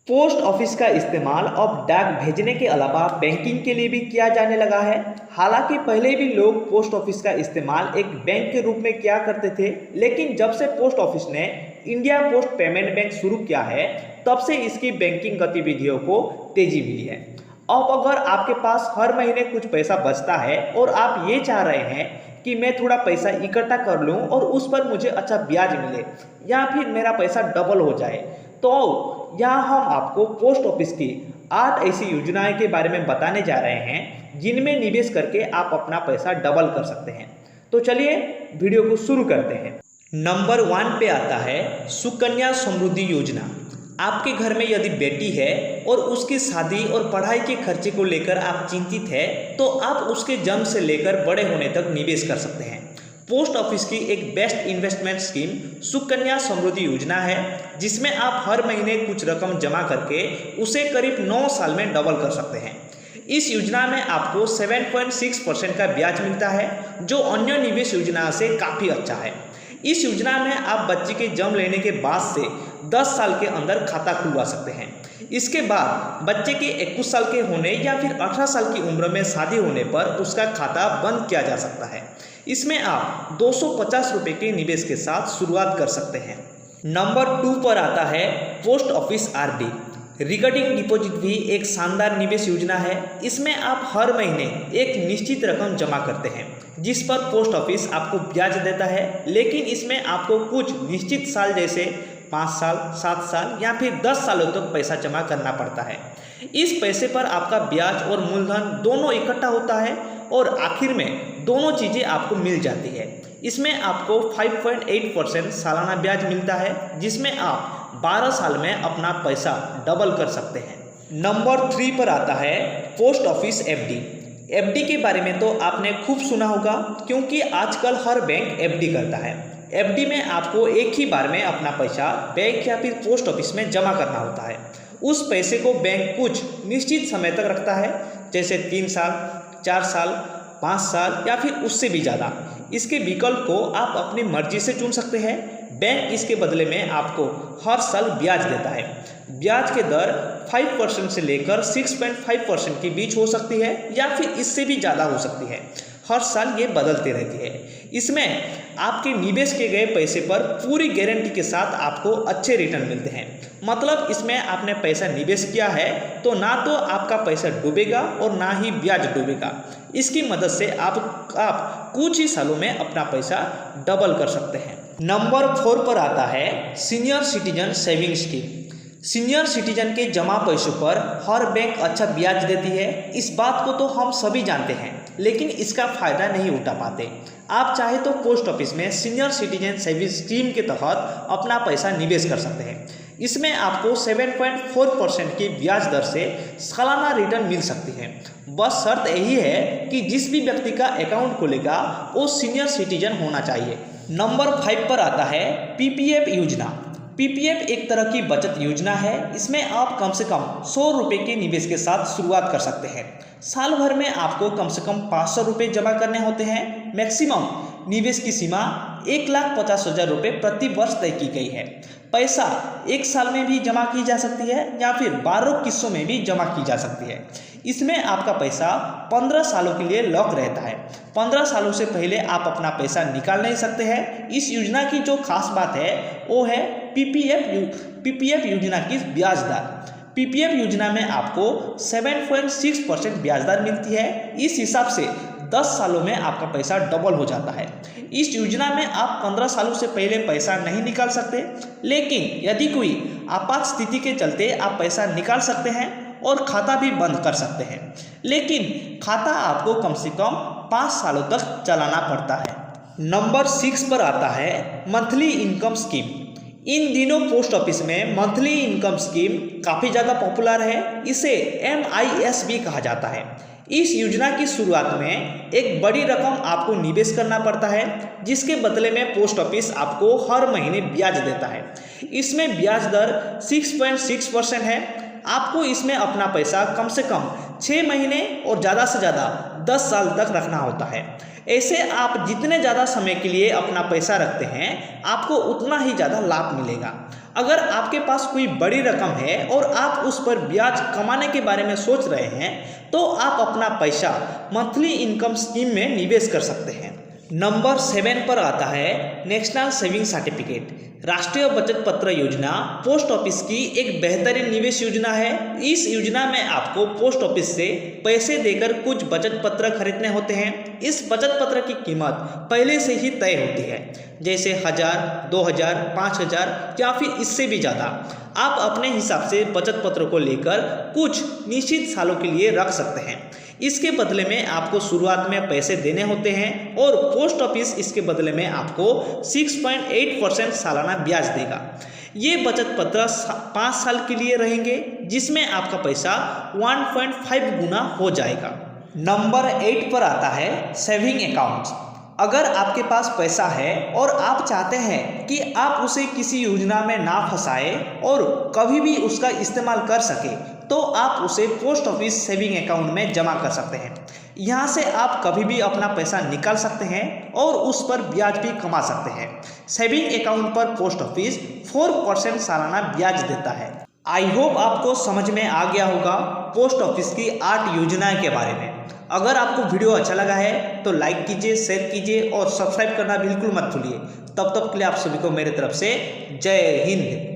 Post office का इस्तेमाल अब डाक भेजने के अलावा बैंकिंग के लिए भी किया जाने लगा है। हालांकि पहले भी लोग पोस्ट ऑफिस का इस्तेमाल एक बैंक के रूप में किया करते थे, लेकिन जब से पोस्ट ऑफिस ने इंडिया पोस्ट पेमेंट बैंक शुरू किया है, तब से इसकी बैंकिंग गतिविधियों को तेजी मिली है। अब अगर आपके पास हर महीने कुछ पैसा बचता है और आप ये चाह रहे हैं कि मैं थोड़ा पैसा इकट्ठा कर लूं और उस पर मुझे अच्छा ब्याज मिले या फिर मेरा पैसा डबल हो जाए, तो यहाँ हम आपको पोस्ट ऑफिस की 8 ऐसी योजनाएं के बारे में बताने जा रहे हैं जिनमें निवेश करके आप अपना पैसा डबल कर सकते हैं। तो चलिए वीडियो को शुरू करते हैं। नंबर 1 पे आता है सुकन्या समृद्धि योजना। आपके घर में यदि बेटी है और उसकी शादी और पढ़ाई के खर्चे को लेकर आप चिंतित है, तो आप उसके जन्म से लेकर बड़े होने तक निवेश कर सकते हैं। पोस्ट ऑफिस की एक best investment scheme Sukanya Samriddhi योजना है, जिसमें आप हर महीने कुछ रकम जमा करके उसे करीब 9 साल में डबल कर सकते हैं। इस योजना में आपको 7.6% का ब्याज मिलता है, जो अन्य निवेश योजना से काफ़ी अच्छा है। इस योजना में आप बच्चे के जन्म लेने के बाद से 10 साल के अंदर खाता खुलवा सकते हैं। इसके बाद बच्चे के 21 साल के होने या फिर 18 साल की उम्र में शादी होने पर उसका खाता बंद किया जा सकता है। इसमें आप 250 रुपये के निवेश के साथ शुरुआत कर सकते हैं। नंबर 2 पर आता है post office RD. Recurring deposit भी एक शानदार निवेश योजना है। इसमें आप हर महीने एक निश्चित रकम जमा करते हैं, जिस पर पोस्ट ऑफिस आपको ब्याज देता है, लेकिन इसमें आपको कुछ निश्चित साल जैसे 5 साल, 7 साल या फिर 10 सालों तक पैसा जमा करना पड़ता है। इस पैसे पर आपका ब्याज और मूलधन दोनों इकट्ठा होता है और आखिर में दोनों चीज़ें आपको मिल जाती है। इसमें आपको 5.8% सालाना ब्याज मिलता है, जिसमें आप 12 साल में अपना पैसा डबल कर सकते हैं। नंबर 3 पर आता है पोस्ट ऑफिस एफडी। एफडी के बारे में तो आपने खूब सुना होगा, क्योंकि आजकल हर बैंक एफडी करता है। एफडी में आपको एक ही बार में अपना पैसा बैंक या फिर पोस्ट ऑफिस में जमा करना होता है। उस पैसे को बैंक कुछ निश्चित समय तक रखता है, जैसे 3 साल, 4 साल, 5 साल या फिर उससे भी ज़्यादा। इसके विकल्प को आप अपनी मर्जी से चुन सकते हैं। बैंक इसके बदले में आपको हर साल ब्याज देता है। ब्याज के दर 5% से लेकर 6.5% के बीच हो सकती है या फिर इससे भी ज़्यादा हो सकती है। हर साल ये बदलती रहती है। इसमें आपके निवेश किए गए पैसे पर पूरी गारंटी के साथ आपको अच्छे रिटर्न मिलते हैं। मतलब इसमें आपने पैसा निवेश किया है तो ना तो आपका पैसा डूबेगा और ना ही ब्याज डूबेगा। इसकी मदद से आप कुछ ही सालों में अपना पैसा डबल कर सकते हैं। नंबर 4 पर आता है senior citizen saving scheme. Senior citizen के जमा पैसों पर हर बैंक अच्छा ब्याज देती है। इस बात को तो हम सभी जानते हैं, लेकिन इसका फ़ायदा नहीं उठा पाते। आप चाहे तो पोस्ट ऑफिस में सीनियर सिटीजन सेविंग स्कीम के तहत अपना पैसा निवेश कर सकते हैं। इसमें आपको 7.4% की ब्याज दर से सालाना रिटर्न मिल सकती है। बस शर्त यही है कि जिस भी व्यक्ति का अकाउंट खुलेगा वो सीनियर सिटीजन होना चाहिए। नंबर 5 पर आता है पीपीएफ योजना। पीपीएफ एक तरह की बचत योजना है। इसमें आप कम से कम 100 रुपये के निवेश के साथ शुरुआत कर सकते हैं। साल भर में आपको कम से कम 500 रुपये जमा करने होते हैं। मैक्सिमम निवेश की सीमा 1,50,000 रुपये प्रति वर्ष तय की गई है। पैसा 1 साल में भी जमा की जा सकती है या फिर 12 किस्तों में भी जमा की जा सकती है। इसमें आपका पैसा 15 सालों के लिए लॉक रहता है। 15 सालों से पहले आप अपना पैसा निकाल नहीं सकते हैं। इस योजना की जो खास बात है वो है पीपीएफ योजना की ब्याज दर। पीपीएफ योजना में आपको 7.6% ब्याज दर मिलती है। इस हिसाब से 10 सालों में आपका पैसा डबल हो जाता है। इस योजना में आप 15 सालों से पहले पैसा नहीं निकाल सकते, लेकिन यदि कोई आपात स्थिति के चलते आप पैसा निकाल सकते हैं और खाता भी बंद कर सकते हैं। लेकिन खाता आपको कम से कम 5 सालों तक चलाना पड़ता है। नंबर 6 पर आता है मंथली इनकम स्कीम। इन दिनों पोस्ट ऑफिस में मंथली इनकम स्कीम काफ़ी ज़्यादा पॉपुलर है। इसे MIS भी कहा जाता है। इस योजना की शुरुआत में एक बड़ी रकम आपको निवेश करना पड़ता है, जिसके बदले में पोस्ट ऑफिस आपको हर महीने ब्याज देता है। इसमें ब्याज दर 6.6% है। आपको इसमें अपना पैसा कम से कम 6 महीने और ज़्यादा से ज़्यादा 10 साल तक रखना होता है। ऐसे आप जितने ज़्यादा समय के लिए अपना पैसा रखते हैं, आपको उतना ही ज़्यादा लाभ मिलेगा। अगर आपके पास कोई बड़ी रकम है और आप उस पर ब्याज कमाने के बारे में सोच रहे हैं तो आप अपना पैसा मंथली इनकम स्कीम में निवेश कर सकते हैं। नंबर 7 पर आता है नेशनल सेविंग सर्टिफिकेट। राष्ट्रीय बचत पत्र योजना पोस्ट ऑफिस की एक बेहतरीन निवेश योजना है। इस योजना में आपको पोस्ट ऑफिस से पैसे देकर कुछ बचत पत्र खरीदने होते हैं। इस बचत पत्र की कीमत पहले से ही तय होती है, जैसे 1000, 2000, 5000 या फिर इससे भी ज़्यादा। आप अपने हिसाब से बचत पत्र को लेकर कुछ निश्चित सालों के लिए रख सकते हैं। इसके बदले में आपको शुरुआत में पैसे देने होते हैं और पोस्ट ऑफिस इसके बदले में आपको 6.8% सालाना ब्याज देगा। ये बचत पत्र 5 साल के लिए रहेंगे, जिसमें आपका पैसा 1.5 गुना हो जाएगा। नंबर 8 पर आता है सेविंग अकाउंट्स। अगर आपके पास पैसा है और आप चाहते हैं कि आप उसे किसी योजना में ना फंसाए और कभी भी उसका इस्तेमाल कर सके, तो आप उसे पोस्ट ऑफिस सेविंग अकाउंट में जमा कर सकते हैं। यहाँ से आप कभी भी अपना पैसा निकाल सकते हैं और उस पर ब्याज भी कमा सकते हैं। सेविंग अकाउंट पर पोस्ट ऑफिस 4% सालाना ब्याज देता है। आई होप आपको समझ में आ गया होगा पोस्ट ऑफिस की 8 योजनाएं के बारे में। अगर आपको वीडियो अच्छा लगा है तो लाइक कीजिए, शेयर कीजिए और सब्सक्राइब करना बिल्कुल मत भूलिए। तब तक के लिए आप सभी को मेरे तरफ से जय हिंद।